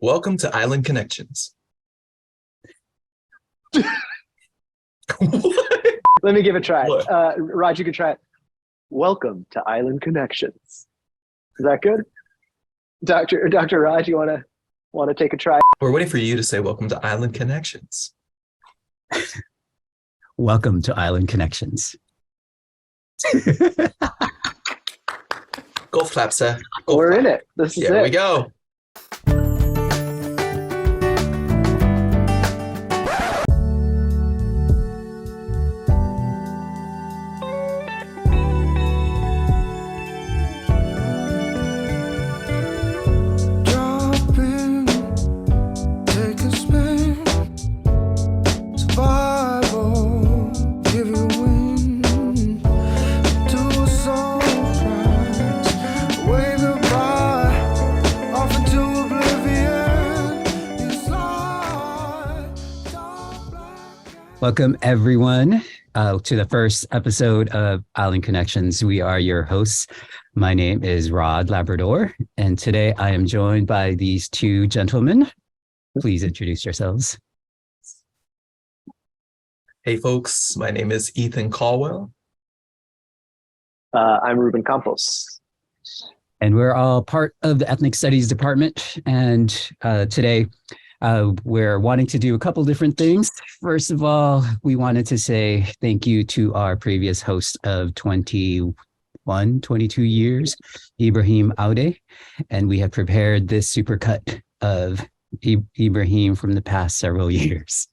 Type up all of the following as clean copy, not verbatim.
Welcome to Island Connections. What? Let me give it a try. What? Raj, you can try it. Welcome to Island Connections. Is that good? Dr. Raj, you wanna take a try? We're waiting for you to say welcome to Island Connections. Welcome to Island Connections. Golf clap, sir. Golf We're clap. in it. This is Here it. we go. Welcome, everyone, to the first episode of Island Connections. We are your hosts. My name is Rod Labrador, and today I am joined by these two gentlemen. Please introduce yourselves. Hey, folks. My name is Ethan Caldwell. I'm Ruben Campos. And we're all part of the Ethnic Studies Department. And today, we're wanting to do a couple different things. First of all, we wanted to say thank you to our previous host of 22 years, Ibrahim Aude. And we have prepared this supercut of Ibrahim from the past several years.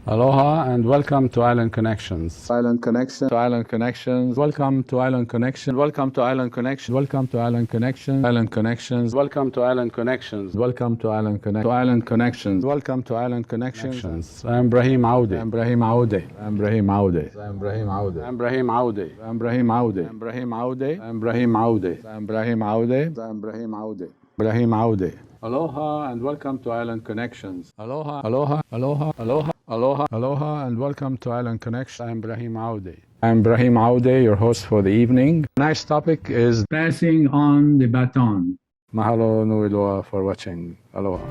Aloha and welcome to Island Connections. Island Connection. To Island Connections. Welcome to Island Connection. Welcome to Island Connection. Welcome to Island Connection. Island Connections. Welcome to Island Connections. Welcome to Island Connect. To Island Connections. Welcome to Island Connections. I'm Ibrahim Aude. I'm Ibrahim Aude. I'm Ibrahim Aude. I'm Ibrahim Aude. I'm Ibrahim Aude. I'm Ibrahim Aude. I'm Ibrahim Aude. I'm Ibrahim Aude. I'm Ibrahim Aude. I'm Ibrahim Aude. Ibrahim Aude. Aloha and welcome to Island Connections. Aloha, aloha, aloha, aloha, aloha, aloha, and welcome to Island Connection. I'm Ibrahim Aude. I'm Ibrahim Aude, your host for the evening. Tonight's topic is passing on the baton. Mahalo nui loa for watching. Aloha.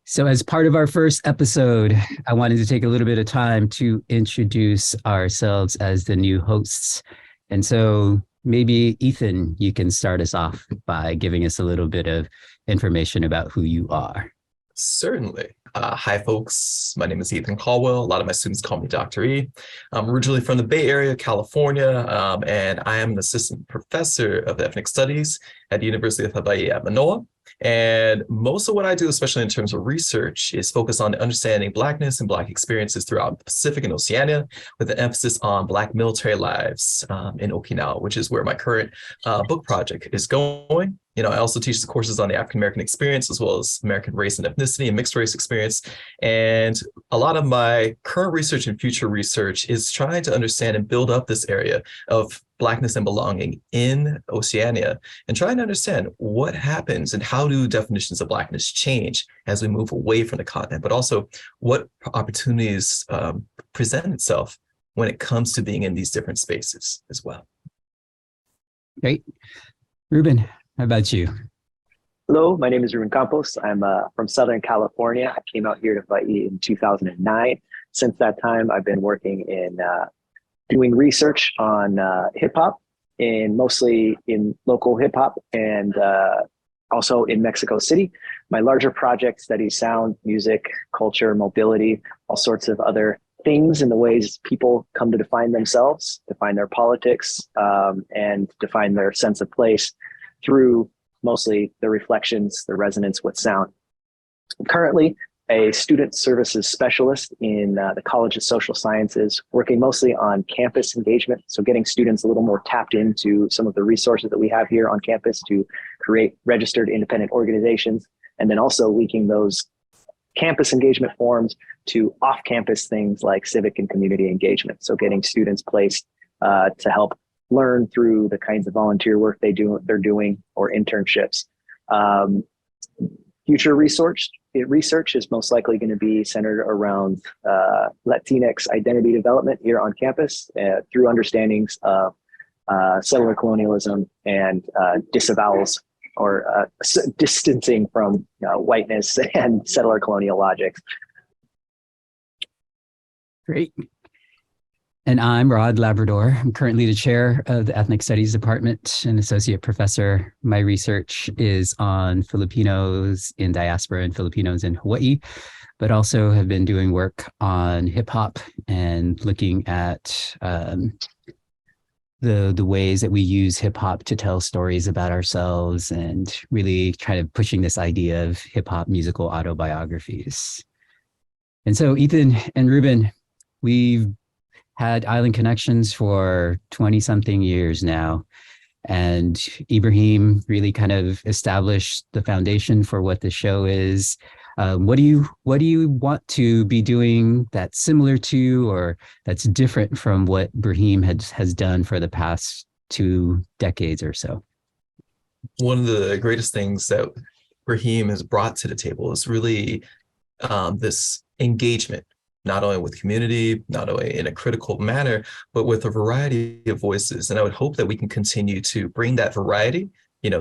So as part of our first episode, I wanted to take a little bit of time to introduce ourselves as the new hosts. And so maybe Ethan, you can start us off by giving us a little bit of information about who you are. Certainly. Hi, folks. My name is Ethan Caldwell. A lot of my students call me Dr. E. I'm originally from the Bay Area, California, and I am an assistant professor of ethnic studies at the University of Hawai'i at Mānoa. And most of what I do, especially in terms of research, is focused on understanding Blackness and Black experiences throughout the Pacific and Oceania, with an emphasis on Black military lives in Okinawa, which is where my current book project is going. You know, I also teach the courses on the African-American experience, as well as American race and ethnicity and mixed race experience. And a lot of my current research and future research is trying to understand and build up this area of Blackness and belonging in Oceania, and trying to understand what happens and how do definitions of Blackness change as we move away from the continent, but also what opportunities present itself when it comes to being in these different spaces as well. Great. Ruben, how about you? Hello, my name is Ruben Campos. I'm from Southern California. I came out here to Hawaii in 2009. Since that time, I've been working in doing research on hip hop, mostly in local hip hop, and also in Mexico City. My larger project studies sound, music, culture, mobility, all sorts of other things in the ways people come to define themselves, define their politics, and define their sense of place through mostly the reflections, the resonance with sound. I'm currently a student services specialist in the College of Social Sciences, working mostly on campus engagement. So getting students a little more tapped into some of the resources that we have here on campus to create registered independent organizations, and then also linking those campus engagement forms to off-campus things like civic and community engagement. So getting students placed to help learn through the kinds of volunteer work they're doing or internships. Future research is most likely going to be centered around Latinx identity development here on campus through understandings of settler colonialism and disavowals or distancing from whiteness and settler colonial logics. Great. And I'm Rod Labrador. I'm currently the chair of the Ethnic Studies Department and associate professor. My research is on Filipinos in diaspora and Filipinos in Hawaii, but also have been doing work on hip hop and looking at the ways that we use hip hop to tell stories about ourselves and really kind of pushing this idea of hip hop musical autobiographies. And so Ethan and Ruben, we've had Island Connections for 20 something years now. And Ibrahim really kind of established the foundation for what the show is. What do you want to be doing that's similar to or that's different from what Ibrahim has done for the past 2 decades or so? One of the greatest things that Ibrahim has brought to the table is really this engagement, not only with community, not only in a critical manner, but with a variety of voices. And I would hope that we can continue to bring that variety,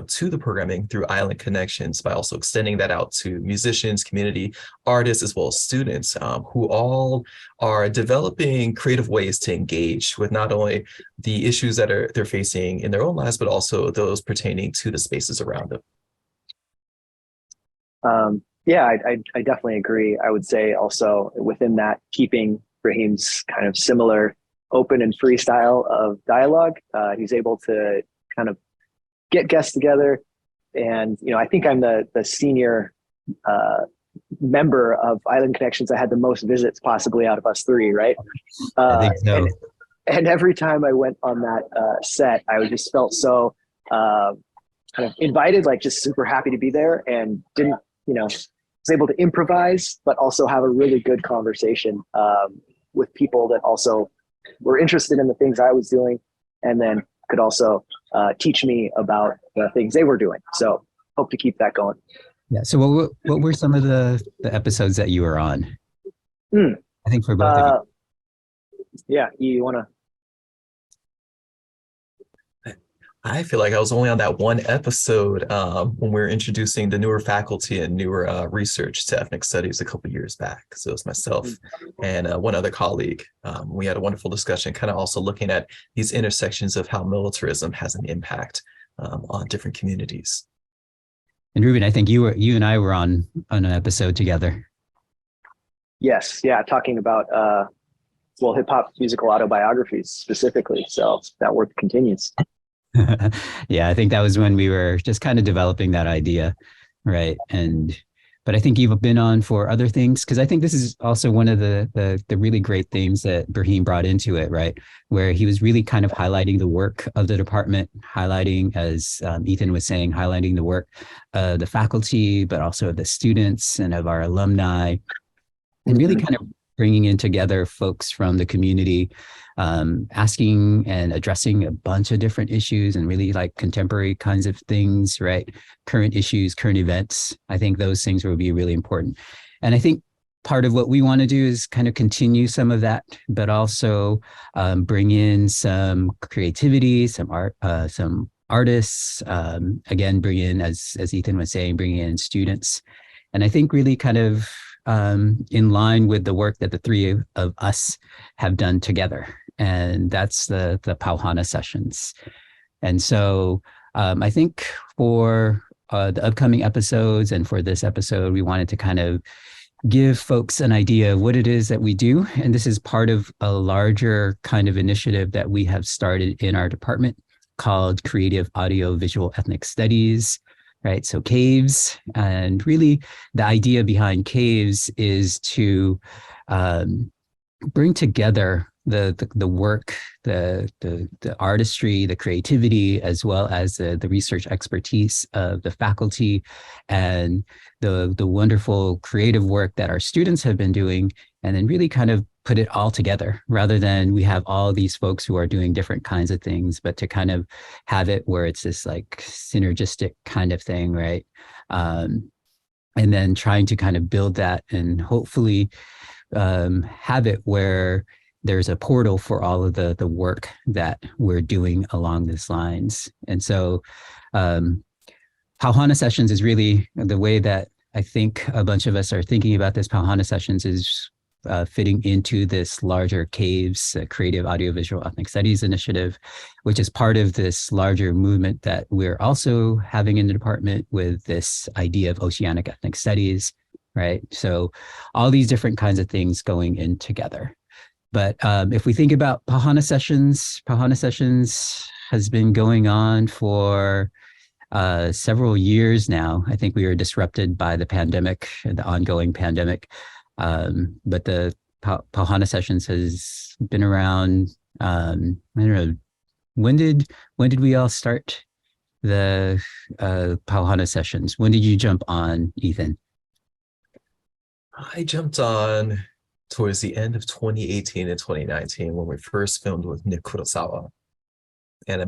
to the programming through Island Connections by also extending that out to musicians, community artists, as well as students who all are developing creative ways to engage with not only the issues that they're facing in their own lives, but also those pertaining to the spaces around them. Yeah, I definitely agree. I would say also within that, keeping Ibrahim's kind of similar open and free style of dialogue, he's able to kind of get guests together. And, I think I'm the senior member of Island Connections. I had the most visits possibly out of us 3, right? I think so. And every time I went on that set, I just felt so kind of invited, like just super happy to be there and didn't, was able to improvise, but also have a really good conversation with people that also were interested in the things I was doing, and then could also teach me about the things they were doing. So hope to keep that going. Yeah. So what were some of the episodes that you were on? I think for both of you. Yeah, you want to? I feel like I was only on that one episode when we were introducing the newer faculty and newer research to ethnic studies a couple of years back. So it was myself and one other colleague. We had a wonderful discussion, kind of also looking at these intersections of how militarism has an impact on different communities. And Ruben, I think you and I were on an episode together. Yes, yeah, talking about hip hop musical autobiographies specifically. So that work continues. Yeah, I think that was when we were just kind of developing that idea, right? But I think you've been on for other things, because I think this is also one of the really great things that Ibrahim brought into it, right? Where he was really kind of highlighting the work of the department, highlighting, as Ethan was saying, highlighting the work of the faculty, but also of the students and of our alumni, and really kind of bringing in together folks from the community, asking and addressing a bunch of different issues and really like contemporary kinds of things, right? Current issues, current events. I think those things will be really important. And I think part of what we want to do is kind of continue some of that, but also bring in some creativity, some art, some artists, again, bring in, as Ethan was saying, bring in students. And I think really kind of in line with the work that the 3 of us have done together. And that's the Pau Hana Sessions. And so I think for the upcoming episodes and for this episode, we wanted to kind of give folks an idea of what it is that we do. And this is part of a larger kind of initiative that we have started in our department called Creative Audio Visual Ethnic Studies. Right, so CAVES, and really the idea behind CAVES is to bring together the work, the artistry, the creativity, as well as the research expertise of the faculty and the wonderful creative work that our students have been doing, and then really kind of put it all together rather than we have all these folks who are doing different kinds of things, but to kind of have it where it's this like synergistic kind of thing, right? And then trying to kind of build that and hopefully have it where there's a portal for all of the work that we're doing along these lines. And so Pau Hana Sessions is really the way that I think a bunch of us are thinking about this. Pau Hana Sessions is fitting into this larger CAVES, Creative Audiovisual Ethnic Studies Initiative, which is part of this larger movement that we're also having in the department with this idea of oceanic ethnic studies, right? So all these different kinds of things going in together. But if we think about Pau Hana Sessions has been going on for several years now. I think we were disrupted by the pandemic, the ongoing pandemic. But the Pau Hana Sessions has been around. I don't know, when did we all start the Pau Hana Sessions? When did you jump on, Ethan? I jumped on towards the end of 2018 and 2019 when we first filmed with Nick Kurosawa.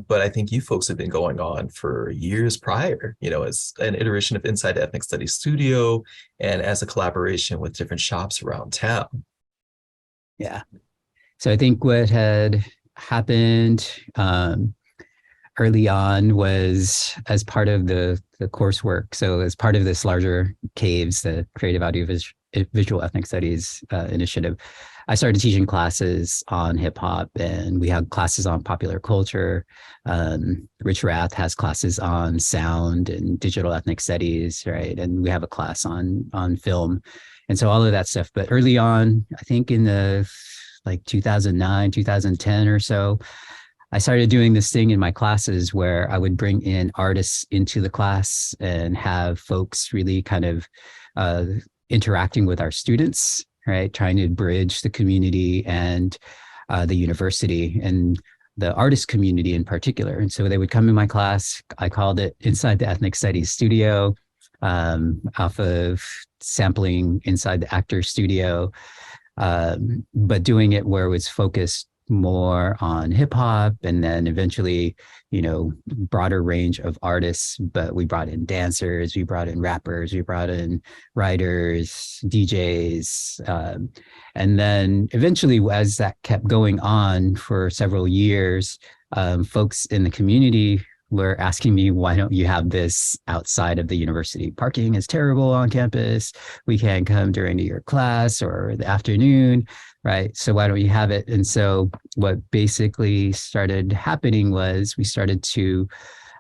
But I think you folks have been going on for years prior, as an iteration of Inside the Ethnic Studies Studio and as a collaboration with different shops around town. Yeah. So I think what had happened early on was as part of the coursework. So as part of this larger CAVES, the Creative Audiovisual Ethnic Studies Initiative, I started teaching classes on hip hop, and we had classes on popular culture. Rich Rath has classes on sound and digital ethnic studies, right? And we have a class on film. And so all of that stuff. But early on, I think in the like 2009, 2010 or so, I started doing this thing in my classes where I would bring in artists into the class and have folks really kind of interacting with our students, right? Trying to bridge the community and the university and the artist community in particular. And so they would come in my class. I called it Inside the Ethnic Studies Studio, off of sampling Inside the Actor Studio, but doing it where it was focused more on hip hop, and then eventually, broader range of artists. But we brought in dancers, we brought in rappers, we brought in writers, DJs. And then eventually, as that kept going on for several years, folks in the community were asking me, why don't you have this outside of the university? Parking is terrible on campus. We can't come during your class or the afternoon, right? So why don't you have it? And so what basically started happening was we started to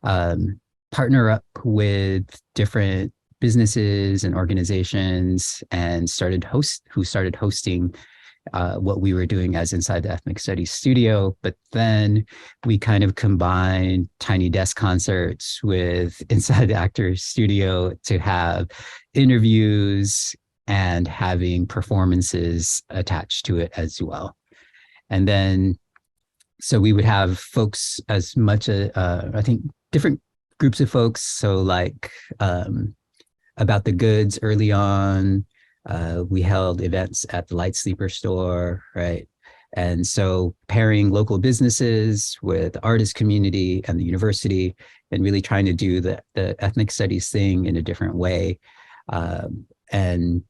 partner up with different businesses and organizations and started hosting what we were doing as Inside the Ethnic Studies Studio. But then we kind of combined Tiny Desk concerts with Inside the Actors Studio to have interviews and having performances attached to it as well. And then, so we would have folks as much, I think, different groups of folks. So like About the Goods early on, we held events at the Light Sleeper store, right? And so pairing local businesses with the artist community and the university and really trying to do the ethnic studies thing in a different way, and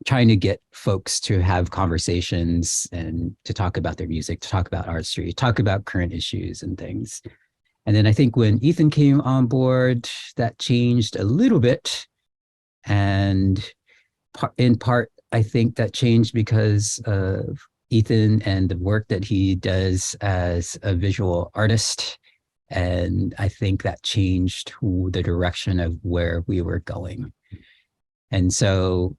trying to get folks to have conversations and to talk about their music, to talk about artistry, talk about current issues and things. And then I think when Ethan came on board, that changed a little bit. And in part, I think that changed because of Ethan and the work that he does as a visual artist. And I think that changed the direction of where we were going. And so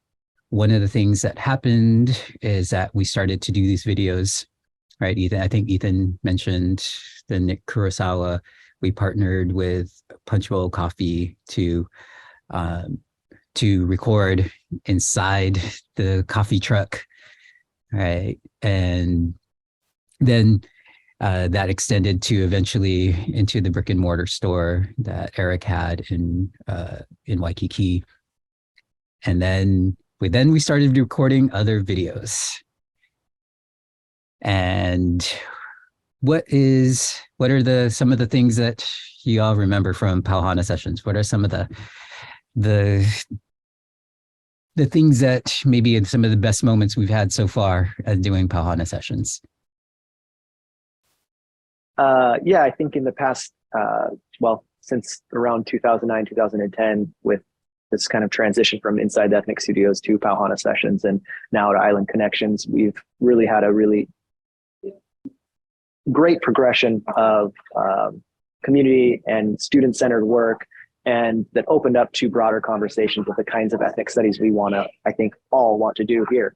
one of the things that happened is that we started to do these videos, right? Ethan, I think Ethan mentioned the Nick Kurosawa. We partnered with Punch Bowl Coffee to record inside the coffee truck, right? And then that extended to eventually into the brick and mortar store that Eric had in Waikiki. And then we started recording other videos. And what are some of the things that you all remember from Pau Hana Sessions? What are some of the things that maybe some of the best moments we've had so far doing Pau Hana Sessions? Yeah, I think in the past, since around 2009, 2010, with this kind of transition from Inside the Ethnic Studios to Pau Hana Sessions and now to Island Connections, we've really had a really great progression of community and student-centered work, and that opened up to broader conversations of the kinds of ethnic studies we I think all want to do here.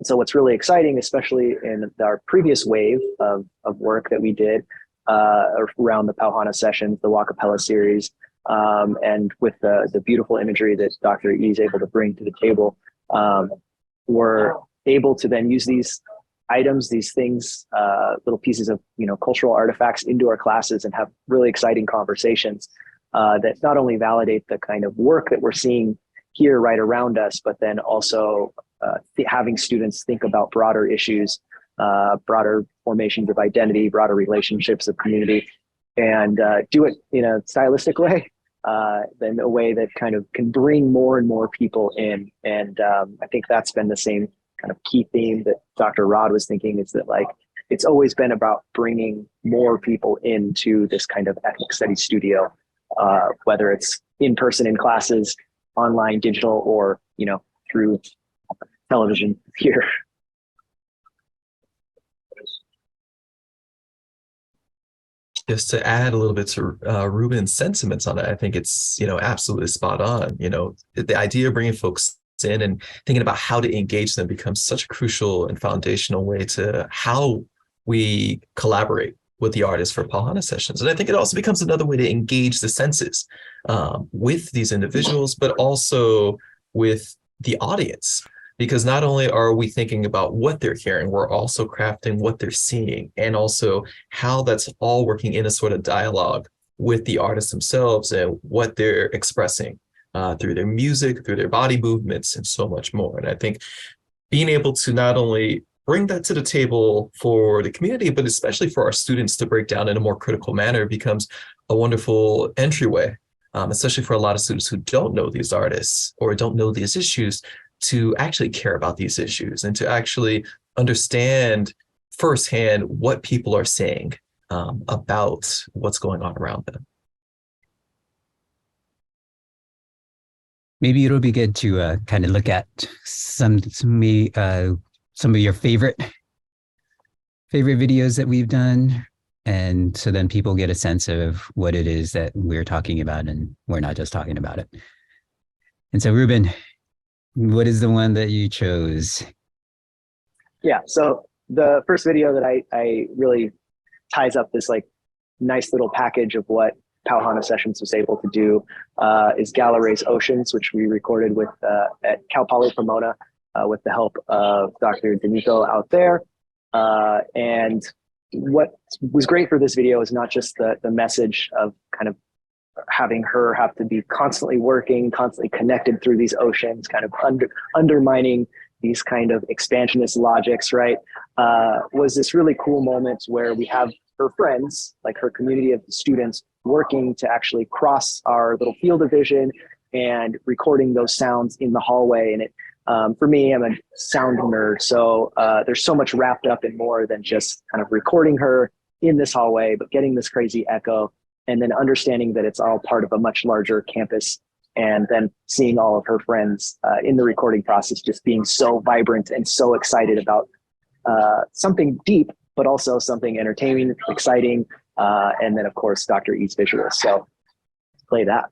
So what's really exciting, especially in our previous wave of work that we did around the Pau Hana Sessions, the Wakapela series, and with the beautiful imagery that Dr. E is able to bring to the table, we're able to then use these items, these things, little pieces of cultural artifacts into our classes and have really exciting conversations that not only validate the kind of work that we're seeing here right around us, but then also having students think about broader issues, broader formations of identity, broader relationships of community, and do it in a stylistic way, in a way that kind of can bring more and more people in. And I think that's been the same kind of key theme that Dr. Rod was thinking, is that like it's always been about bringing more people into this kind of ethnic studies studio, whether it's in person in classes, online, digital, or through television here. Just to add a little bit to Ruben's sentiments on it, I think it's absolutely spot on. The idea of bringing folks in and thinking about how to engage them becomes such a crucial and foundational way to how we collaborate with the artists for Pau Hana Sessions. And I think it also becomes another way to engage the senses with these individuals, but also with the audience. Because not only are we thinking about what they're hearing, we're also crafting what they're seeing, and also how that's all working in a sort of dialogue with the artists themselves and what they're expressing through their music, through their body movements, and so much more. And I think being able to not only bring that to the table for the community, but especially for our students to break down in a more critical manner becomes a wonderful entryway, especially for a lot of students who don't know these artists or don't know these issues, to actually care about these issues and to actually understand firsthand what people are saying about what's going on around them. Maybe it'll be good to kind of look at some of your favorite videos that we've done, and so then people get a sense of what it is that we're talking about, and we're not just talking about it. And so, Ruben, what is the one that you chose? Yeah, so the first video that I really ties up this like nice little package of what Pau Hana Sessions was able to do is Gala Race Oceans, which we recorded with at Cal Poly Pomona with the help of Dr. D'Amico out there. And what was great for this video is not just the message of kind of having her have to be constantly working, constantly connected through these oceans, kind of undermining these kind of expansionist logics, right? Was this really cool moment where we have her friends, like her community of students, working to actually cross our little field of vision and recording those sounds in the hallway. And it, for me, I'm a sound nerd, so there's so much wrapped up in more than just kind of recording her in this hallway, but getting this crazy echo, and then understanding that it's all part of a much larger campus, and then seeing all of her friends in the recording process just being so vibrant and so excited about something deep, but also something entertaining, exciting, and then of course Dr. E's visuals. So let's play that.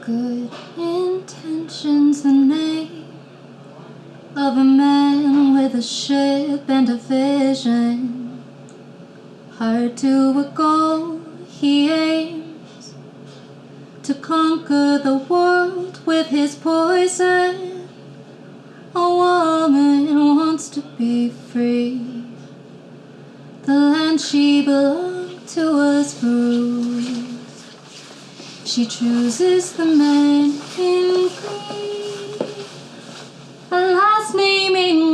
Good intentions, the name of a man with a ship and a vision. Hard to a goal he aims, to conquer the world with his poison. A woman wants to be free. The land she belonged to was bruised. She chooses the man in green, a last name in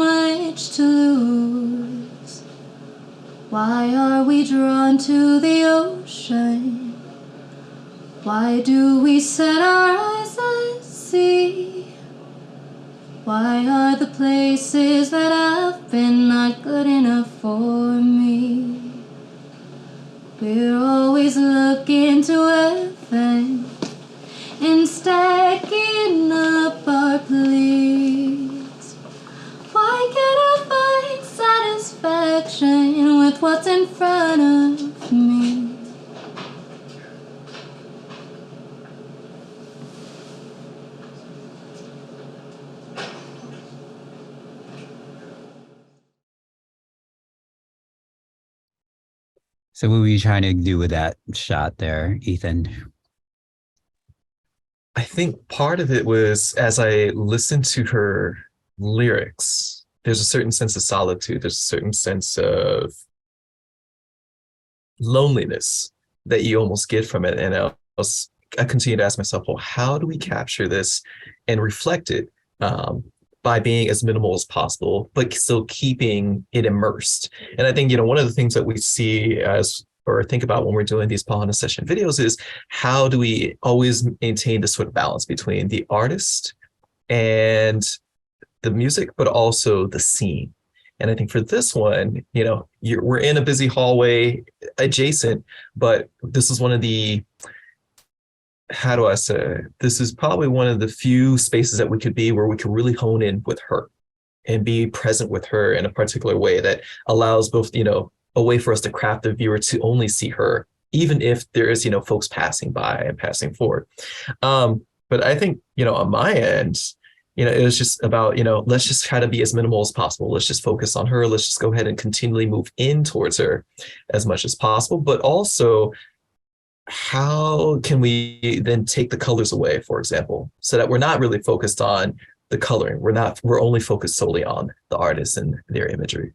to lose? Why are we drawn to the ocean? Why do we set our eyes and see? Why are the places that I've been not good enough for me? We're always looking to heaven and stacking up our pleas. Why can't I find satisfaction with what's in front of me? So what were you trying to do with that shot there, Ethan? I think part of it was as I listened to her lyrics, there's a certain sense of solitude, there's a certain sense of loneliness that you almost get from it. And I continue to ask myself, well, how do we capture this and reflect it by being as minimal as possible, but still keeping it immersed? And I think, one of the things that we see or think about when we're doing these Pau Hana Session videos is how do we always maintain this sort of balance between the artist and the music, but also the scene. And I think for this one, we're in a busy hallway adjacent, but this is one of the, how do I say, this is probably one of the few spaces that we could be where we could really hone in with her and be present with her in a particular way that allows both, a way for us to craft the viewer to only see her, even if there is, folks passing by and passing forward. But I think, on my end, it was just about, let's just try to be as minimal as possible. Let's just focus on her. Let's just go ahead and continually move in towards her as much as possible. But also, how can we then take the colors away, for example, so that we're not really focused on the coloring. We're only focused solely on the artists and their imagery.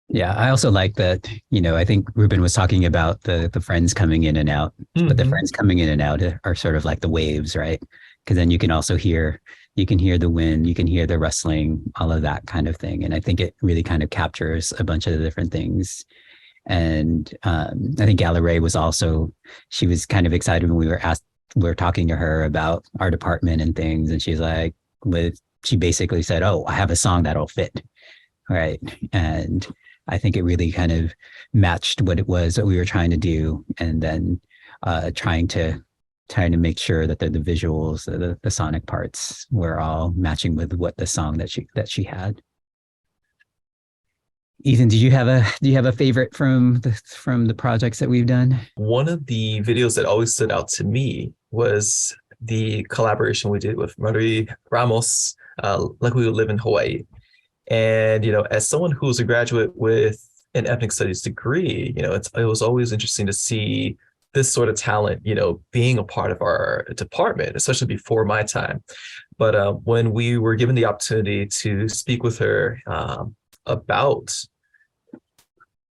Yeah, I also like that, I think Ruben was talking about the friends coming in and out, but the friends coming in and out are sort of like the waves, right? Because then you can hear the wind, you can hear the rustling, all of that kind of thing. And I think it really kind of captures a bunch of the different things. And I think Gallery she was kind of excited when we were talking to her about our department and things. And she's like, she basically said, oh, I have a song that'll fit. Right. And I think it really kind of matched what it was that we were trying to do. And then trying to make sure that the visuals, the sonic parts were all matching with what the song that she had. Ethan, do you have a favorite from the projects that we've done? One of the videos that always stood out to me was the collaboration we did with Roderick Ramos, Luckily We Live in Hawaii. And, as someone who was a graduate with an ethnic studies degree, it was always interesting to see this sort of talent, being a part of our department, especially before my time. But when we were given the opportunity to speak with her about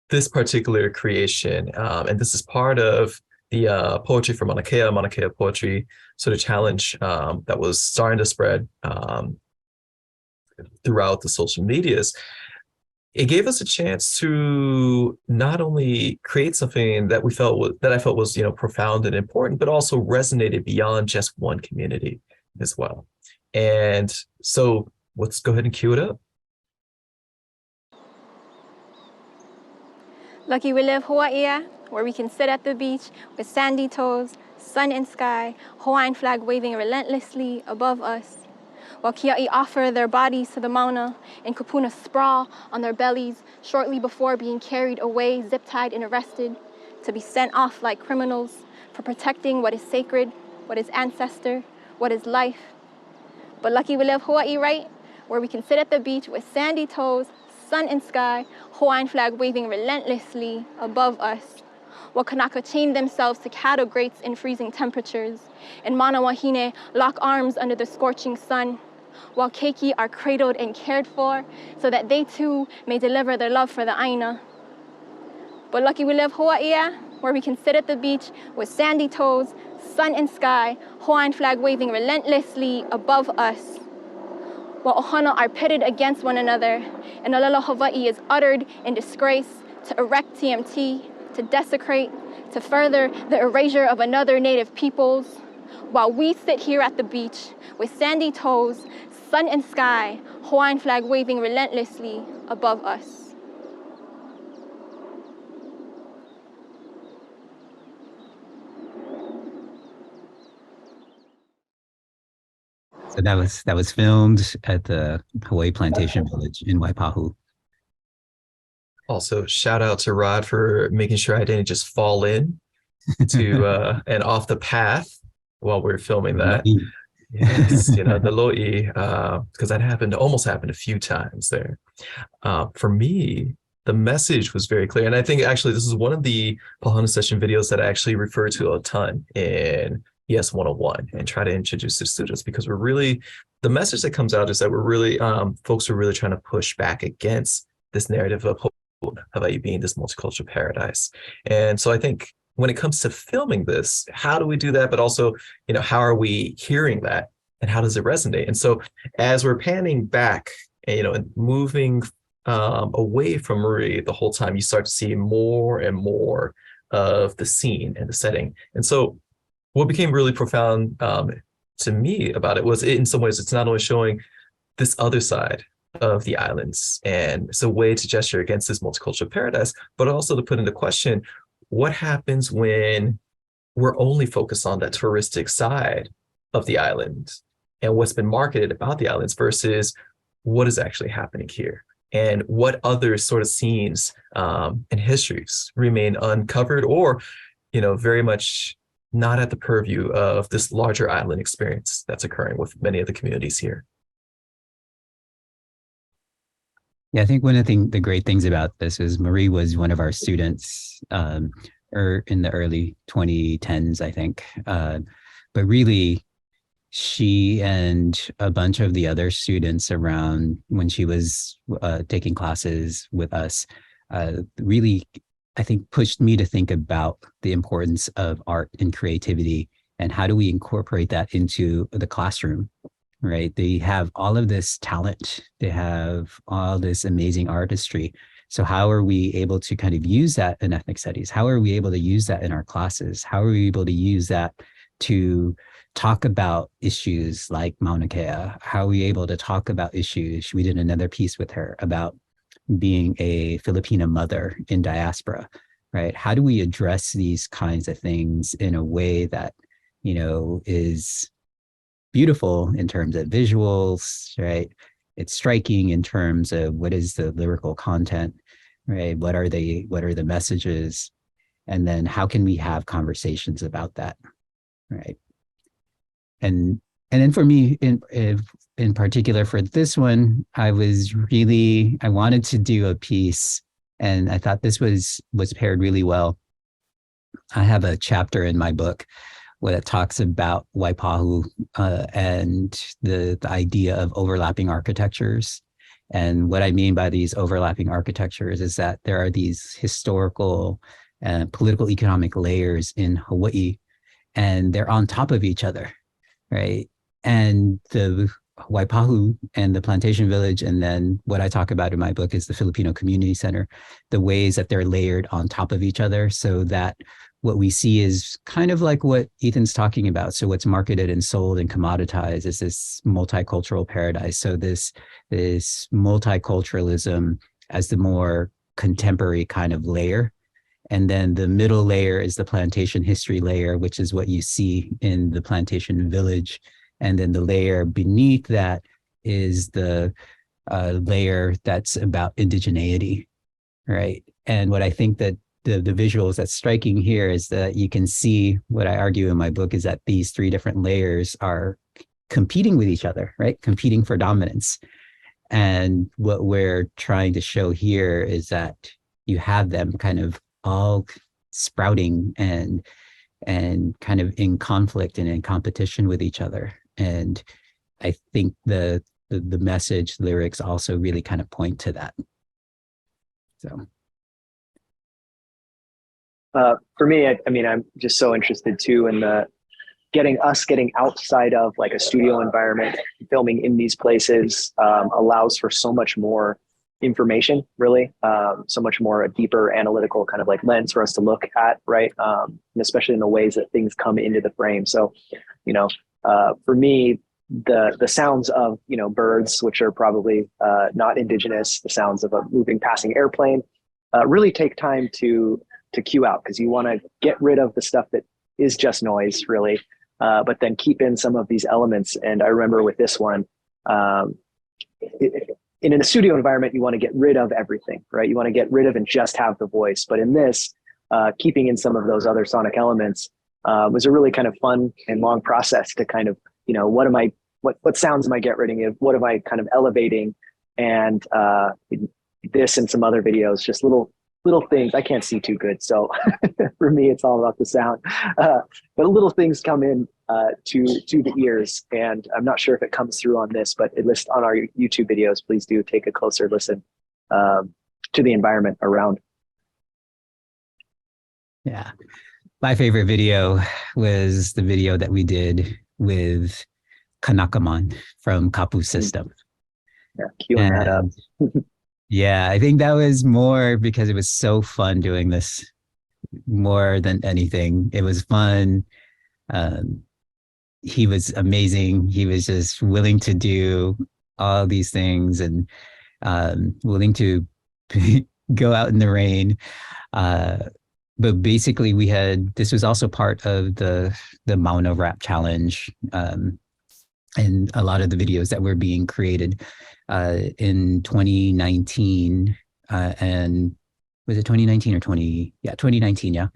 this particular creation, and this is part of the Poetry for Mānoa Poetry sort of challenge that was starting to spread throughout the social medias, it gave us a chance to not only create something that I felt was profound and important, but also resonated beyond just one community as well. And so let's go ahead and cue it up. Lucky we live Hawaii, where we can sit at the beach with sandy toes, sun and sky, Hawaiian flag waving relentlessly above us. While Kia'i offer their bodies to the Mauna and Kupuna sprawl on their bellies shortly before being carried away, zip-tied and arrested, to be sent off like criminals for protecting what is sacred, what is ancestor, what is life. But lucky we live Hawaii, right? Where we can sit at the beach with sandy toes, sun and sky, Hawaiian flag waving relentlessly above us. While Kanaka chain themselves to cattle grates in freezing temperatures, and Mānoa Hine lock arms under the scorching sun, while keiki are cradled and cared for so that they too may deliver their love for the Aina. But lucky we live Hawaii, where we can sit at the beach with sandy toes, sun and sky, Hawaiian flag waving relentlessly above us. while ohana are pitted against one another, and Olelo Hawai'i is uttered in disgrace to erect TMT, to desecrate, to further the erasure of another native peoples, while we sit here at the beach with sandy toes, sun and sky, Hawaiian flag waving relentlessly above us. So that was filmed at the Hawaii Plantation Village in Waipahu. Also, shout out to Rod for making sure I didn't just fall in to and off the path while we are filming that. Yes, the lo'i, because that almost happened a few times there. For me, the message was very clear. And I think actually this is one of the Pau Hana Session videos that I actually refer to a ton in ES 101 and try to introduce to students, because the message that comes out is that we're really, folks are really trying to push back against this narrative of Hawaii being this multicultural paradise. And so I think when it comes to filming this, how do we do that? But also, how are we hearing that and how does it resonate? And so as we're panning back, and moving away from Marie the whole time, you start to see more and more of the scene and the setting. And so what became really profound to me about it was, in some ways, it's not only showing this other side of the islands, and it's a way to gesture against this multicultural paradise, but also to put into question what happens when we're only focused on that touristic side of the island and what's been marketed about the islands versus what is actually happening here, and what other sort of scenes and histories remain uncovered or, very much not at the purview of this larger island experience that's occurring with many of the communities here. Yeah, I think one of the great things about this is Marie was one of our students in the early 2010s, I think. But really, she and a bunch of the other students around when she was taking classes with us really, I think, pushed me to think about the importance of art and creativity and how do we incorporate that into the classroom. Right? They have all of this talent. They have all this amazing artistry. So how are we able to kind of use that in ethnic studies? How are we able to use that in our classes? How are we able to use that to talk about issues like Mauna Kea? How are we able to talk about issues? We did another piece with her about being a Filipina mother in diaspora, right? How do we address these kinds of things in a way that, is beautiful in terms of visuals, right? It's striking in terms of what is the lyrical content, right? What are the messages? And then how can we have conversations about that, right? And then for me, in particular for this one, I wanted to do a piece, and I thought this was paired really well. I have a chapter in my book where it talks about Waipahu and the idea of overlapping architectures. And what I mean by these overlapping architectures is that there are these historical and political economic layers in Hawaii, and they're on top of each other, right? And the Waipahu and the plantation village, and then what I talk about in my book is the Filipino Community Center, the ways that they're layered on top of each other so that what we see is kind of like what Ethan's talking about. So what's marketed and sold and commoditized is this multicultural paradise. So this multiculturalism as the more contemporary kind of layer. And then the middle layer is the plantation history layer, which is what you see in the plantation village. And then the layer beneath that is the layer that's about indigeneity, right? And what I think that the visuals that's striking here is that you can see what I argue in my book is that these three different layers are competing with each other, right? Competing for dominance. And what we're trying to show here is that you have them kind of all sprouting and kind of in conflict and in competition with each other. And I think the message lyrics also really kind of point to that. So. For me, I mean, I'm just so interested too in getting outside of like a studio environment, filming in these places allows for so much more information, really, so much more a deeper analytical kind of like lens for us to look at, right? And especially in the ways that things come into the frame. So, you know, for me, the sounds of, you know, birds, which are probably not indigenous, the sounds of a moving passing airplane, really take time to cue out, because you want to get rid of the stuff that is just noise, really, but then keep in some of these elements. And I remember with this one, in a studio environment, you want to get rid of everything, right? You want to get rid of and just have the voice. But in this, keeping in some of those other sonic elements was a really kind of fun and long process to kind of, you know, what sounds am I get rid of? What am I kind of elevating? And this and some other videos, just little things. I can't see too good, so for me, it's all about the sound. But little things come in to the ears, and I'm not sure if it comes through on this, but at least on our YouTube videos, please do take a closer listen to the environment around. Yeah, my favorite video was the video that we did with Kanakaman from Kapu System. Yeah, queuing that up. Yeah, I think that was more because it was so fun doing this more than anything. It was fun. He was amazing. He was just willing to do all these things and willing to go out in the rain. But basically this was also part of the Mānoa Rap Challenge. And a lot of the videos that were being created in 2019, and was it 2019 or 20? Yeah, 2019. Yeah.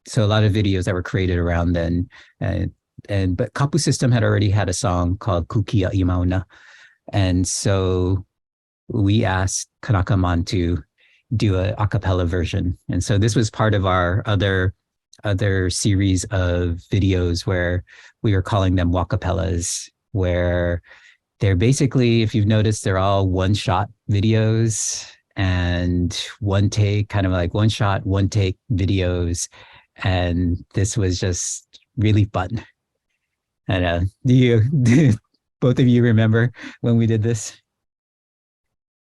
So a lot of videos that were created around then, but Kapu System had already had a song called Kukia Imauna, and so we asked Kanakaman to do a cappella version, and so this was part of our other series of videos where we were calling them walkapellas, where they're basically, if you've noticed, they're all one-shot videos and one take, kind of like one shot, one take videos. And this was just really fun. And do both of you remember when we did this?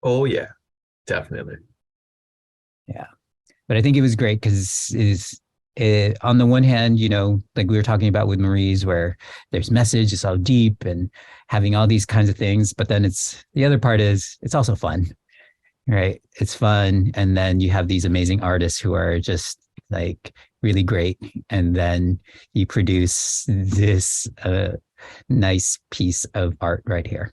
Oh yeah, definitely. Yeah, but I think it was great because on the one hand, you know, like we were talking about with Marie's, where there's message, it's all deep and having all these kinds of things. But then the other part is it's also fun, right? It's fun. And then you have these amazing artists who are just like really great. And then you produce this nice piece of art right here.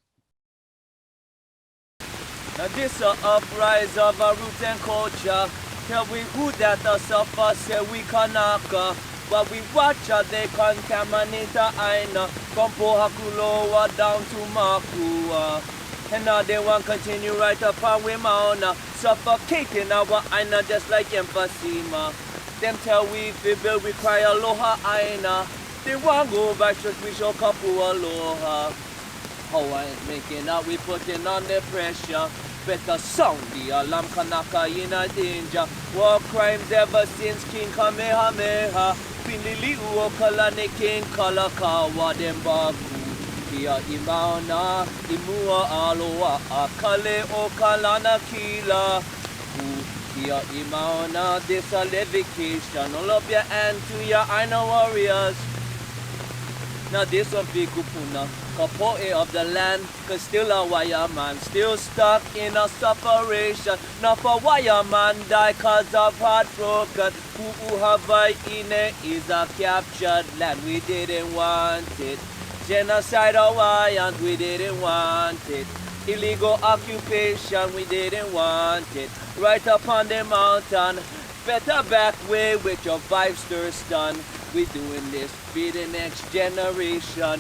Now this uprise of a root and culture. Tell we who that suffer, say we kanaka. But we watch they contaminate the aina. From Pohakuloa down to Makua. And now they want continue right up on we Mauna. Suffocating our aina just like emphysema. Them tell we build, we cry aloha aina. They want go back to we show kapu aloha. Hawaiian making out, we putting on the pressure. Better sound the alarm kanaka in a danger. War crimes ever since King Kamehameha. Pinili uokalane King Kalakawa Dembaku. Kia imauna imua aloa akale okalana kila. Kia imauna this a levication. All of your and to your Aina warriors. Now this one big kupuna, kapoe of the land, cause still a wire man, still stuck in a separation. Now for wire man die cause of heartbroken. Hawai'i is a captured land, we didn't want it. Genocide Hawaiian, we didn't want it. Illegal occupation, we didn't want it. Right up on the mountain, better back way with your vibes stun. We doing this for the next generation.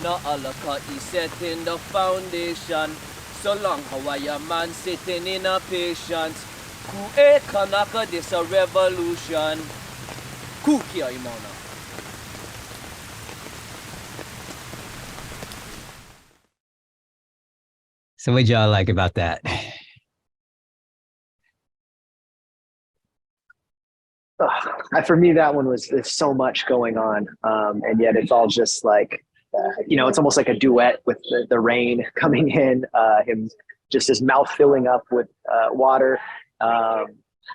Now alaka is setting the foundation. So long Hawaiian man sitting in a patience. Ku'e kanaka this a revolution. Kukia imona. So what y'all like about that? for me, that one was, there's so much going on. And yet it's all just like, it's almost like a duet with the rain coming in, him just his mouth filling up with water.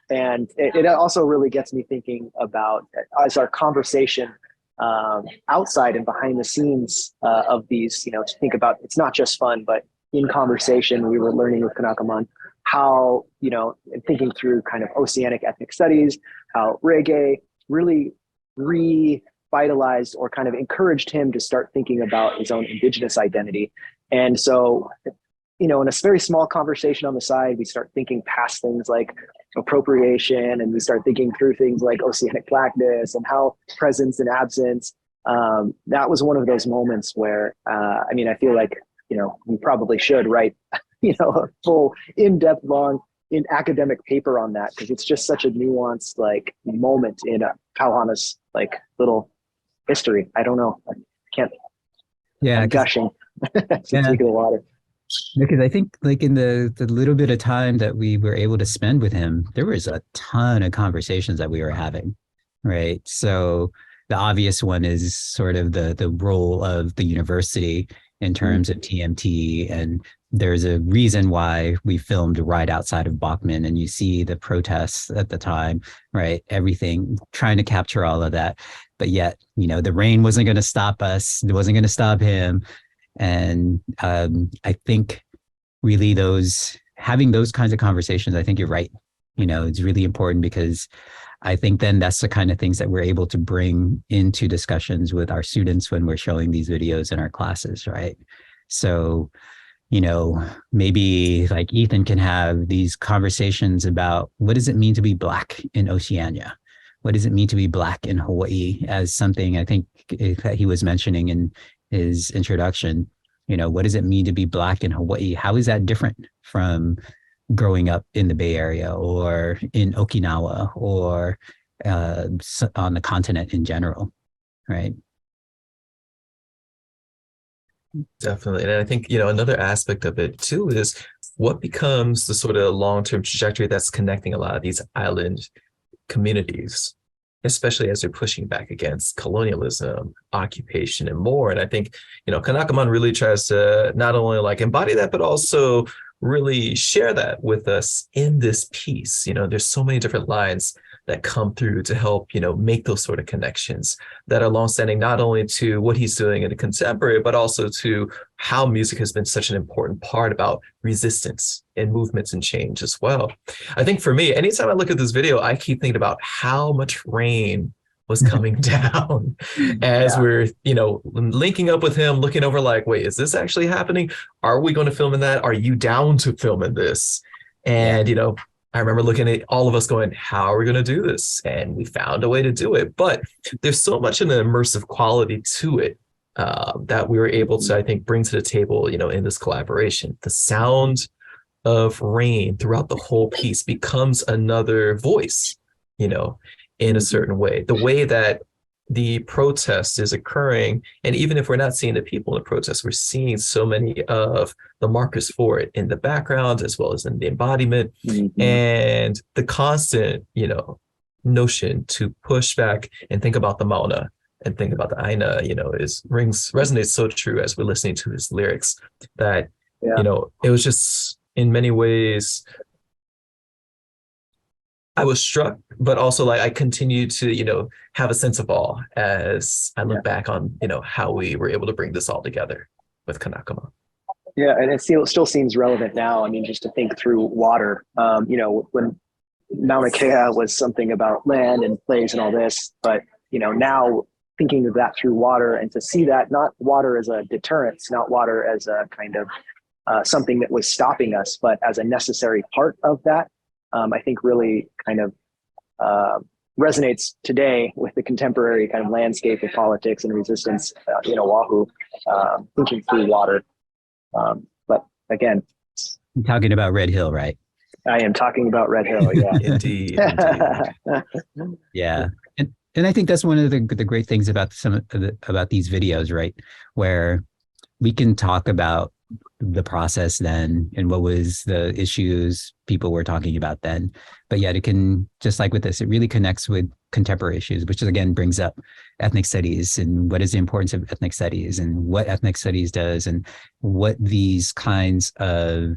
And it also really gets me thinking about, as our conversation outside and behind the scenes of these, to think about, it's not just fun, but in conversation, we were learning with Kanakaman how, and thinking through kind of oceanic ethnic studies, how reggae really revitalized or kind of encouraged him to start thinking about his own indigenous identity. And so, in a very small conversation on the side, we start thinking past things like appropriation, and we start thinking through things like oceanic blackness and how presence and absence. That was one of those moments where, I feel like, we probably should write, a full in-depth, long, in academic paper on that, because it's just such a nuanced moment in Pau Hana's little history. I don't know. I can't. Yeah, I'm gushing. Take the water. Because I think in the little bit of time that we were able to spend with him, there was a ton of conversations that we were having, right? So the obvious one is sort of the role of the university in terms of TMT. And there's a reason why we filmed right outside of Bachman, and you see the protests at the time, right? Everything, trying to capture all of that. But yet, the rain wasn't going to stop us. It wasn't going to stop him. And I think really having those kinds of conversations, I think you're right. It's really important, because I think then that's the kind of things that we're able to bring into discussions with our students when we're showing these videos in our classes, right? So, maybe like Ethan can have these conversations about what does it mean to be Black in Oceania? What does it mean to be Black in Hawaii, as something I think that he was mentioning in his introduction. What does it mean to be Black in Hawaii? How is that different from growing up in the Bay Area or in Okinawa or on the continent in general, right? Definitely. And I think, another aspect of it too is what becomes the sort of long-term trajectory that's connecting a lot of these island communities, especially as they're pushing back against colonialism, occupation, and more. And I think, Kanakaman really tries to not only embody that, but also really share that with us in this piece. There's so many different lines that come through to help, make those sort of connections that are longstanding, not only to what he's doing in the contemporary, but also to how music has been such an important part about resistance and movements and change as well. I think for me, anytime I look at this video, I keep thinking about how much rain was coming down as we're, linking up with him, looking over wait, is this actually happening? Are we going to film in that? Are you down to film in this? And, I remember looking at all of us going, how are we going to do this? And we found a way to do it. But there's so much in an immersive quality to it that we were able to, I think, bring to the table, in this collaboration. The sound of rain throughout the whole piece becomes another voice, in a certain way. The way that the protest is occurring, and even if we're not seeing the people in the protest, we're seeing so many of the markers for it in the background as well as in the embodiment, and the constant, notion to push back and think about the Mauna and think about the Aina, resonates so true as we're listening to his lyrics that, it was just in many ways, I was struck, but also I continue to, have a sense of awe as I look back on, how we were able to bring this all together with Kanakaman. Yeah, and it still seems relevant now. Just to think through water, when Mauna Kea was something about land and place and all this, but, now thinking of that through water, and to see that not water as a deterrence, not water as a kind of something that was stopping us, but as a necessary part of that, I think really kind of resonates today with the contemporary kind of landscape of politics and resistance in Oahu, thinking through water. But again, I'm talking about Red Hill, right? I am talking about Red Hill, yeah. Indeed. Yeah. And I think that's one of the great things about about these videos, right? Where we can talk about the process then and what was the issues people were talking about then. But yet it can, just like with this, it really connects with contemporary issues, which again brings up ethnic studies and what is the importance of ethnic studies and what ethnic studies does and what these kinds of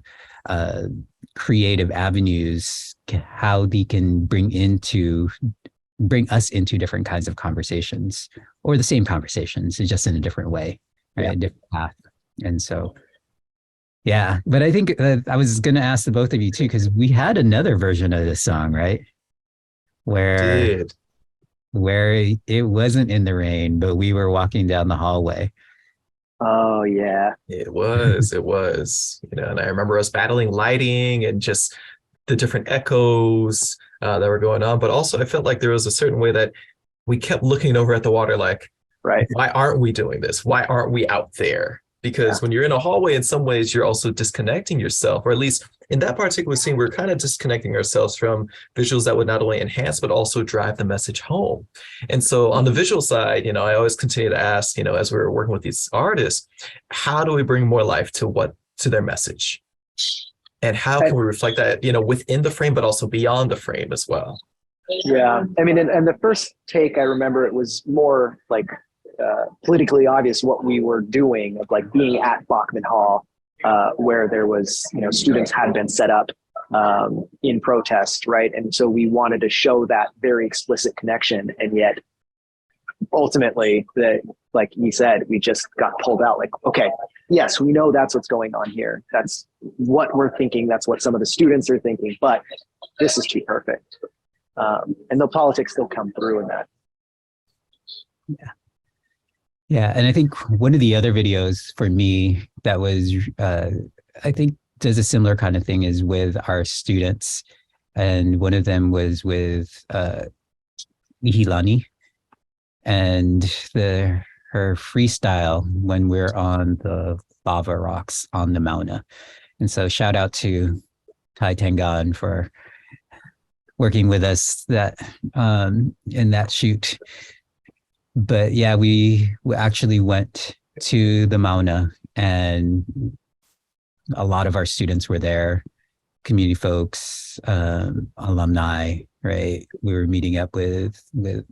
creative avenues, how they can bring us into different kinds of conversations or the same conversations, just in a different way, right? A different path. And so, yeah, but I think I was going to ask the both of you too, because we had another version of this song, right? Where it wasn't in the rain, but we were walking down the hallway. Oh yeah. It was, and I remember us battling lighting and just the different echoes that were going on. But also I felt like there was a certain way that we kept looking over at the water, like, right, why aren't we doing this? Why aren't we out there? Because when you're in a hallway, in some ways, you're also disconnecting yourself, or at least in that particular scene, we're kind of disconnecting ourselves from visuals that would not only enhance, but also drive the message home. And so on the visual side, I always continue to ask, as we're working with these artists, how do we bring more life to their message? And how can we reflect that, within the frame, but also beyond the frame as well? Yeah. I mean, and the first take, I remember it was more like politically obvious what we were doing, of like being at Bachman Hall, where there was, students had been set up in protest, right? And so we wanted to show that very explicit connection. And yet ultimately, like you said, we just got pulled out, like, okay, yes, we know that's what's going on here. That's what we're thinking. That's what some of the students are thinking, but this is too perfect. And the politics still come through in that. Yeah. Yeah. And I think one of the other videos for me that was, I think does a similar kind of thing is with our students. And one of them was with Ihilani and her freestyle when we're on the lava rocks on the Mauna. And so shout out to Tai Tengan for working with us in that shoot. But yeah, we actually went to the Mauna and a lot of our students were there, community folks, alumni, right? We were meeting up with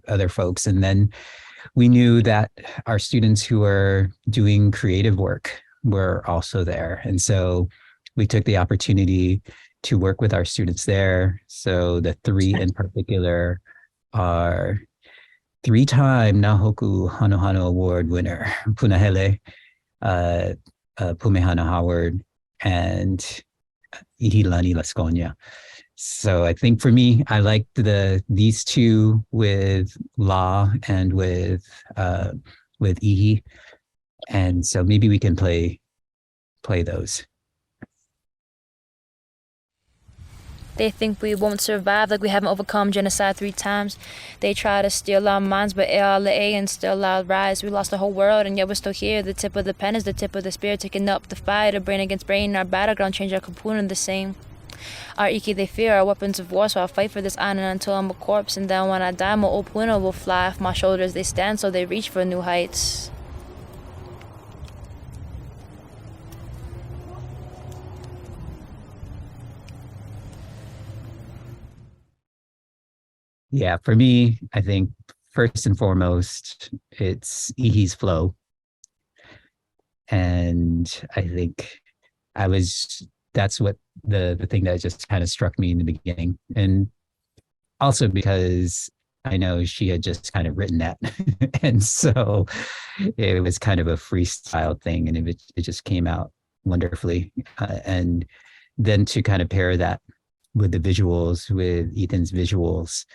other folks. And then we knew that our students who are doing creative work were also there. And so we took the opportunity to work with our students there. So the three in particular are 3-time Nahoku Hanohano Award winner, Punahele, Pumehana Howard, and Ihilani Lasconia. So I think for me, I liked these two with La and with Ihi. And so maybe we can play those. They think we won't survive, like we haven't overcome genocide 3 times. They try to steal our minds, but ALA and still our rise. We lost the whole world, and yet we're still here. The tip of the pen is the tip of the spear, taking up the fight, a brain against brain. Our battleground change our kapuna the same. Our iki they fear, our weapons of war, so I'll fight for this island until I'm a corpse. And then when I die, my opuna will fly off my shoulders. They stand, so they reach for new heights. Yeah, for me, I think first and foremost, it's Ihi's flow. And I think that's what the thing that just kind of struck me in the beginning. And also because I know she had just kind of written that. And so it was kind of a freestyle thing and it just came out wonderfully. And then to kind of pair that with the visuals, with Ethan's visuals,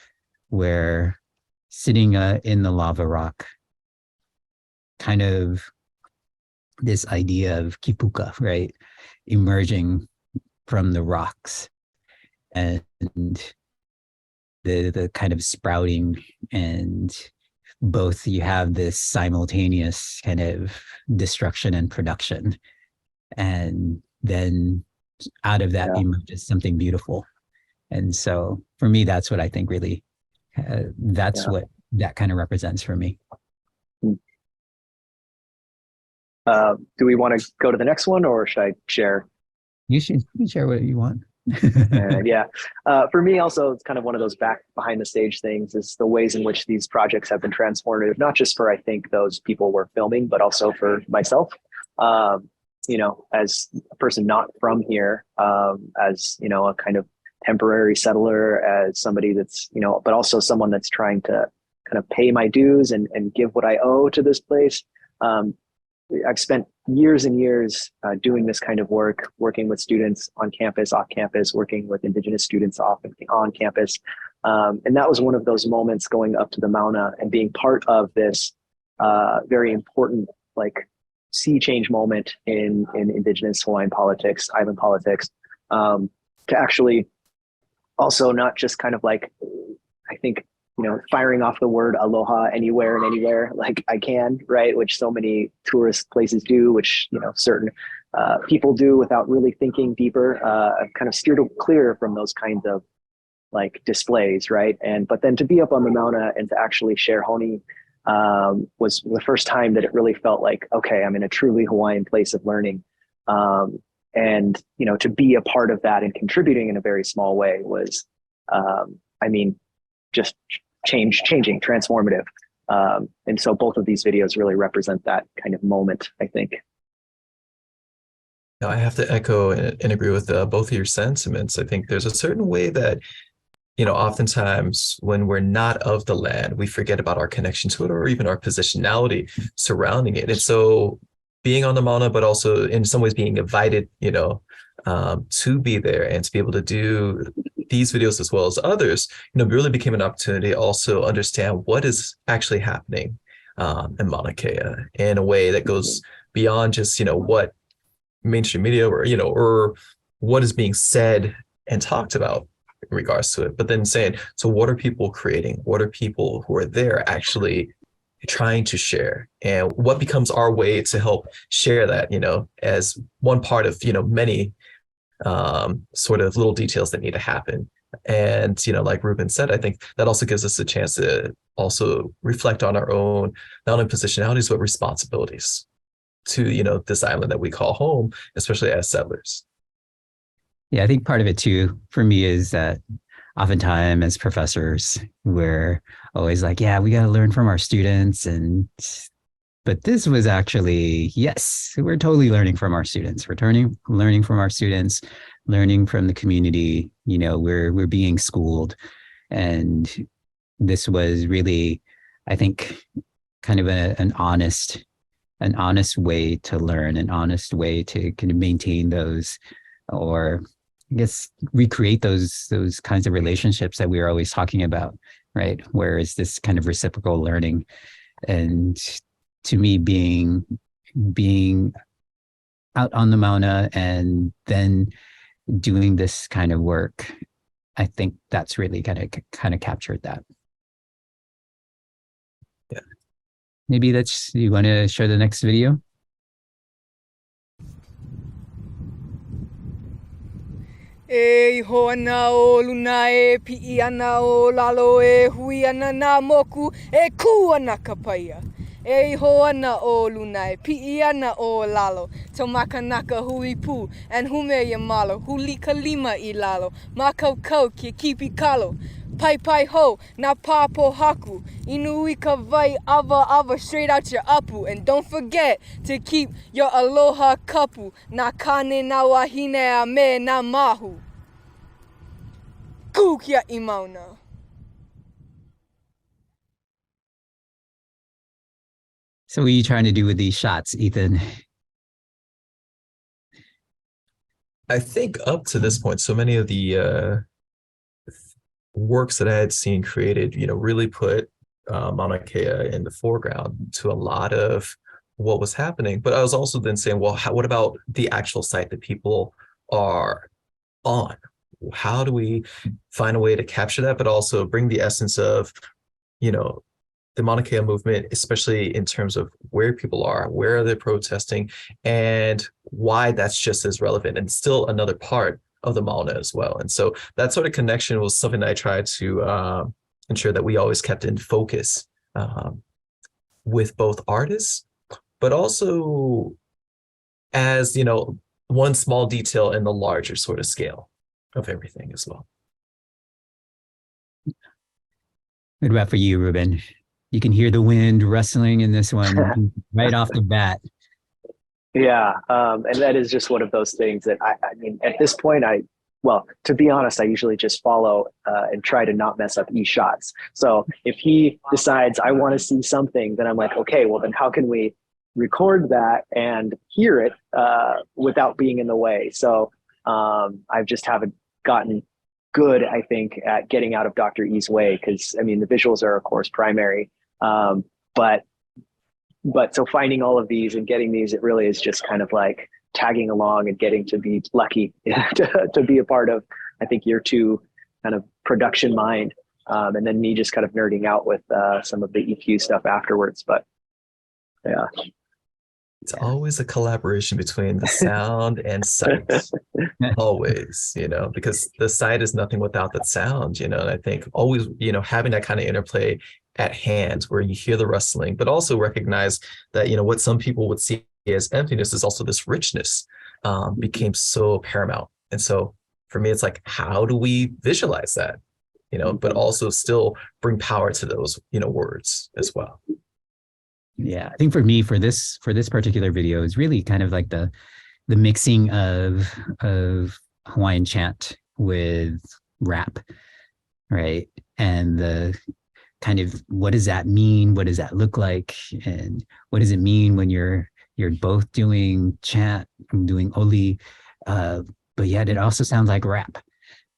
where sitting in the lava rock, kind of this idea of kipuka, right? Emerging from the rocks and the kind of sprouting, and both you have this simultaneous kind of destruction and production. And then out of that emerges something beautiful. And so for me, that's what I think really what that kind of represents for me. Do we want to go to the next one, or should I share? You can share what you want. Yeah. For me also, it's kind of one of those behind the stage things, is the ways in which these projects have been transformative, not just for, I think, those people we're filming, but also for myself. As a person not from here, as, a kind of temporary settler, as somebody that's, but also someone that's trying to kind of pay my dues and give what I owe to this place. I've spent years and years doing this kind of work, working with students on campus, off campus, working with Indigenous students off and on campus. And that was one of those moments, going up to the Mauna and being part of this very important, sea change moment in Indigenous Hawaiian politics, island politics, to actually also not just kind of I think, firing off the word aloha anywhere and anywhere like I can, right? Which so many tourist places do, which, certain people do without really thinking deeper. I've kind of steered clear from those kinds of displays, right? But then to be up on the Mauna and to actually share honi was the first time that it really felt like, okay, I'm in a truly Hawaiian place of learning. And, to be a part of that and contributing in a very small way was, just changing, transformative. And so both of these videos really represent that kind of moment, I think. Now, I have to echo and agree with both of your sentiments. I think there's a certain way that, oftentimes when we're not of the land, we forget about our connection to it, or even our positionality surrounding it. And so being on the Mauna, but also in some ways being invited, to be there and to be able to do these videos as well as others, really became an opportunity to also understand what is actually happening in Mauna Kea in a way that goes beyond just, what mainstream media or what is being said and talked about in regards to it, but then saying, so what are people creating? What are people who are there actually trying to share? And what becomes our way to help share that, as one part of, many sort of little details that need to happen. And, like Ruben said, I think that also gives us a chance to also reflect on our own, not only positionalities, but responsibilities to, this island that we call home, especially as settlers. Yeah, I think part of it too, for me, is that oftentimes as professors, we're always like, yeah, we got to learn from our students. But this was actually, yes, we're totally learning from our students. We're learning from our students, learning from the community. We're being schooled. And this was really, I think, kind of an honest way to learn, an honest way to kind of maintain those, or I guess recreate those kinds of relationships that we were always talking about, right? Where is this kind of reciprocal learning? And to me, being out on the Mauna and then doing this kind of work, I think that's really kind of captured that. Yeah. Maybe you want to share the next video? E ho ana o luna e pi'i ana o lalo e hui ana nā moku e ku ana ka paia. E ho ana o luna e pi'i ana o lalo. Tomaka naka hui pu and hume ya malo. Huli kalima I lalo. Makau kau ki kipi kalo. Pai pai ho na papo haku. Inui ka vai ava straight out your apu. And don't forget to keep your aloha kapu. Na kane na wahine a me na mahu. Kukia I Mauna. So what are you trying to do with these shots, Ethan? I think up to this point, so many of the works that I had seen created, really put Mauna Kea in the foreground to a lot of what was happening. But I was also then saying, well, what about the actual site that people are on? How do we find a way to capture that, but also bring the essence of, the Mauna Kea movement, especially in terms of where people are, where they're protesting, and why that's just as relevant and still another part of the Mauna as well. And so that sort of connection was something that I tried to ensure that we always kept in focus with both artists, but but also as, one small detail in the larger sort of scale of everything as well. What about for you, Ruben? You can hear the wind rustling in this one right off the bat. Yeah, and that is just one of those things that I mean, at this point, well, to be honest, I usually just follow and try to not mess up shots. So if he decides I want to see something, then I'm like, okay, well then how can we record that and hear it without being in the way? So I just haven't gotten good, I think, at getting out of Dr. E's way, because I mean the visuals are of course primary, but so finding all of these and getting these, it really is just kind of like tagging along and getting to be lucky to be a part of, I think, year 2 kind of production mind, and then me just kind of nerding out with some of the EQ stuff afterwards. But yeah. It's always a collaboration between the sound and sight. Always, because the sight is nothing without that sound, and I think always, having that kind of interplay at hand where you hear the rustling, but also recognize that, what some people would see as emptiness is also this richness became so paramount. And so for me, it's like, how do we visualize that, but also still bring power to those, words as well. Yeah, I think for me, for this particular video is really kind of like the mixing of Hawaiian chant with rap, right? And the kind of, what does that mean? What does that look like? And what does it mean when you're both doing chant, doing oli, but yet it also sounds like rap,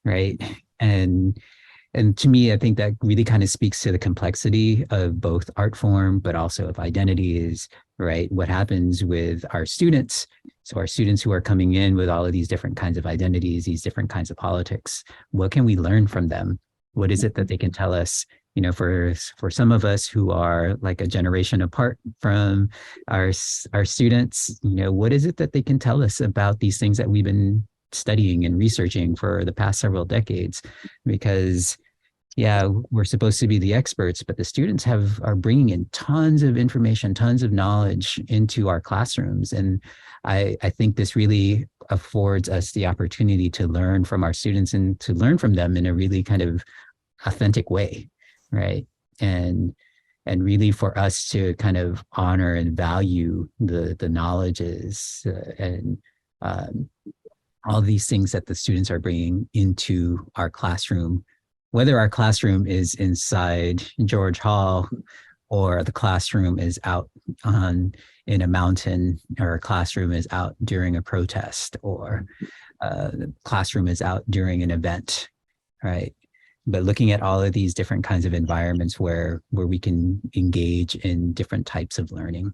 right? And to me, I think that really kind of speaks to the complexity of both art form, but also of identities, right? What happens with our students? So our students who are coming in with all of these different kinds of identities, these different kinds of politics, what can we learn from them? What is it that they can tell us? For some of us who are like a generation apart from our students, what is it that they can tell us about these things that we've been studying and researching for the past several decades? Because yeah, we're supposed to be the experts, but the students are bringing in tons of information, tons of knowledge into our classrooms. And I think this really affords us the opportunity to learn from our students and to learn from them in a really kind of authentic way, right? And really for us to kind of honor and value the knowledges and all these things that the students are bringing into our classroom, whether our classroom is inside George Hall or the classroom is out in a mountain, or a classroom is out during a protest, or the classroom is out during an event, right? But looking at all of these different kinds of environments where we can engage in different types of learning.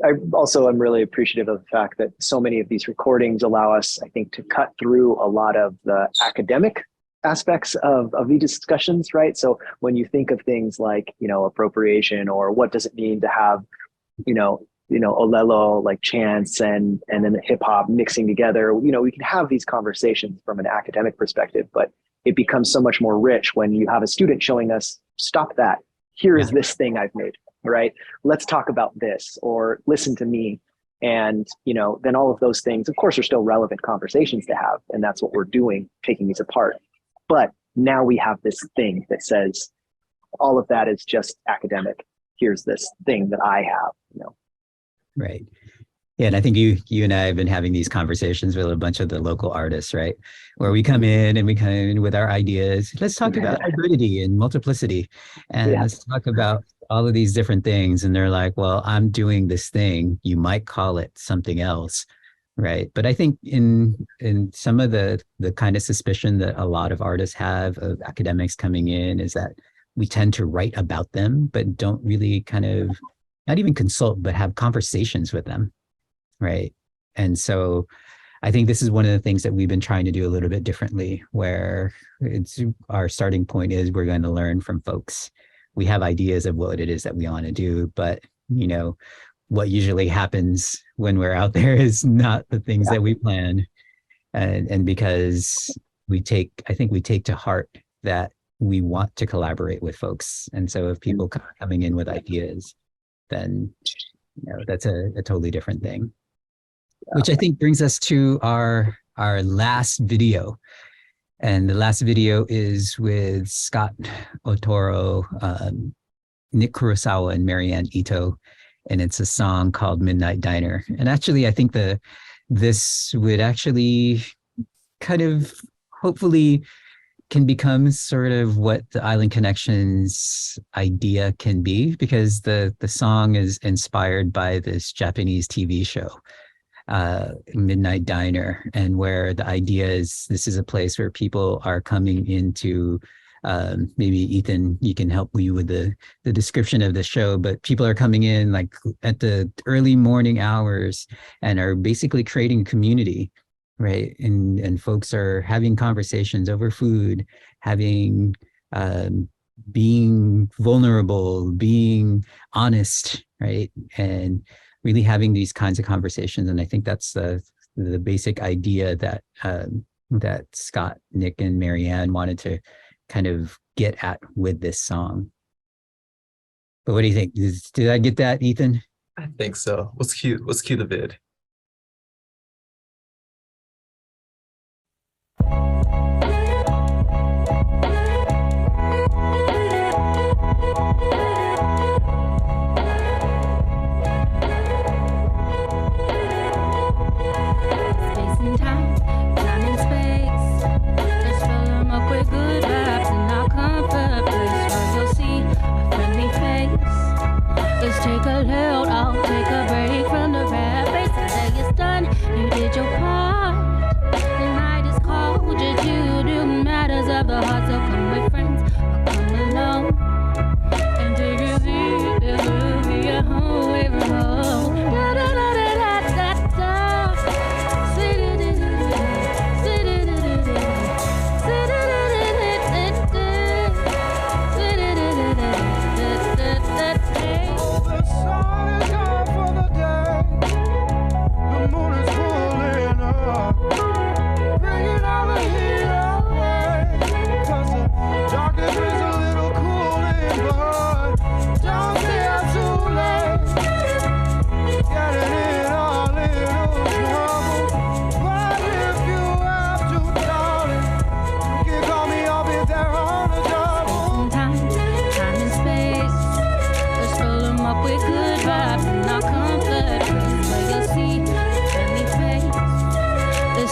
I also am really appreciative of the fact that so many of these recordings allow us, I think, to cut through a lot of the academic aspects of these discussions, right? So when you think of things like, appropriation, or what does it mean to have, olelo, like chants and then the hip hop mixing together, we can have these conversations from an academic perspective, but it becomes so much more rich when you have a student showing us, stop that, here is this thing I've made. Right? Let's talk about this, or listen to me. And, then all of those things, of course, are still relevant conversations to have. And that's what we're doing, taking these apart. But now we have this thing that says, all of that is just academic. Here's this thing that I have, Right. Yeah, and I think you and I have been having these conversations with a bunch of the local artists, right? Where we come in with our ideas. Let's talk about hybridity and multiplicity, and let's talk about all of these different things. And they're like, well, I'm doing this thing. You might call it something else, right? But I think in some of the kind of suspicion that a lot of artists have of academics coming in is that we tend to write about them, but don't really kind of not even consult, but have conversations with them. Right. And so I think this is one of the things that we've been trying to do a little bit differently, where our starting point is we're going to learn from folks. We have ideas of what it is that we want to do, but what usually happens when we're out there is not the things that we plan. And because I think we take to heart that we want to collaborate with folks. And so if people coming in with ideas, then that's a totally different thing. Which I think brings us to our last video. And the last video is with Scott Otoro, Nick Kurosawa, and Marianne Ito. And it's a song called Midnight Diner. And actually, I think this would actually kind of hopefully can become sort of what the Island Connections idea can be, because the song is inspired by this Japanese TV show, Midnight Diner, and where the idea is this is a place where people are coming into, maybe Ethan, you can help me with the description of the show, but people are coming in like at the early morning hours and are basically creating community, right? And folks are having conversations over food, having, being vulnerable, being honest, right? And really having these kinds of conversations. And I think that's the basic idea that that Scott, Nick, and Marianne wanted to kind of get at with this song. But what do you think? Did I get that, Ethan? I think so. Let's cue the vid. Take a load, I'll take a break from the rat race. The day is done, you did your part. The night is cold, just you do matters of the heart. So come with friends, or come alone, and take a seat. This will be a home away from home. Da da da da da da da. Sit it in, sit it in, sit it in, sit it in, sit it in, sit it in.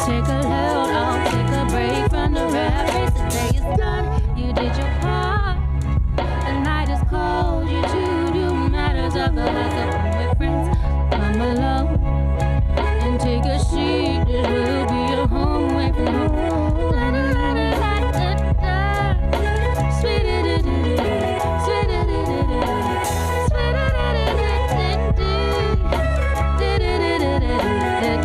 Take a load, I'll take a break from the rat race. The day is done, you did your part. The night is cold, you do matters of the life. So come with friends, come alone, and take a seat. This will be your home away from home. Da da da da da da. Sweet it it it, sweet it it it, sweet it it it it, did it it it it.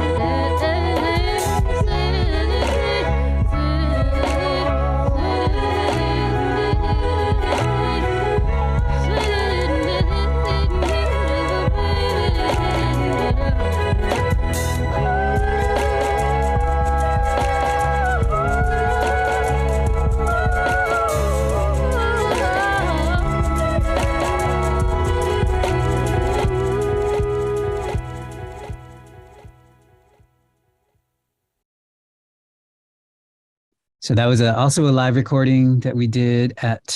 So that was also a live recording that we did at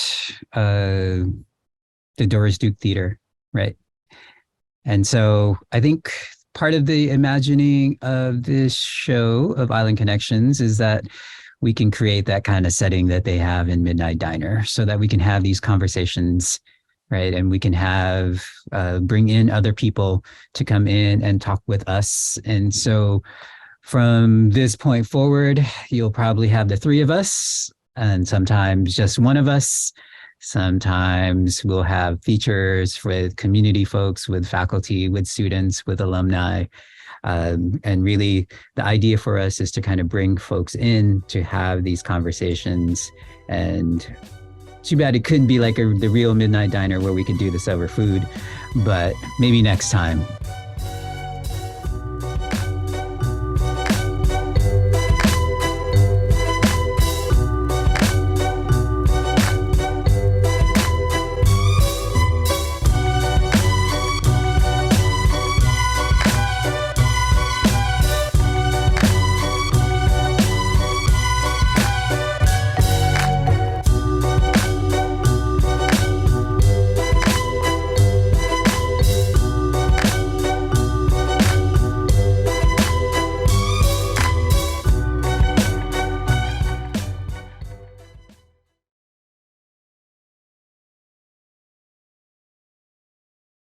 the Doris Duke Theater, right? And so I think part of the imagining of this show of Island Connections is that we can create that kind of setting that they have in Midnight Diner, so that we can have these conversations, right? And we can have bring in other people to come in and talk with us. And so from this point forward, you'll probably have the three of us, and sometimes just one of us. Sometimes we'll have features with community folks, with faculty, with students, with alumni. And really, the idea for us is to kind of bring folks in to have these conversations. And too bad it couldn't be like the real Midnight Diner where we could do this over food, but maybe next time.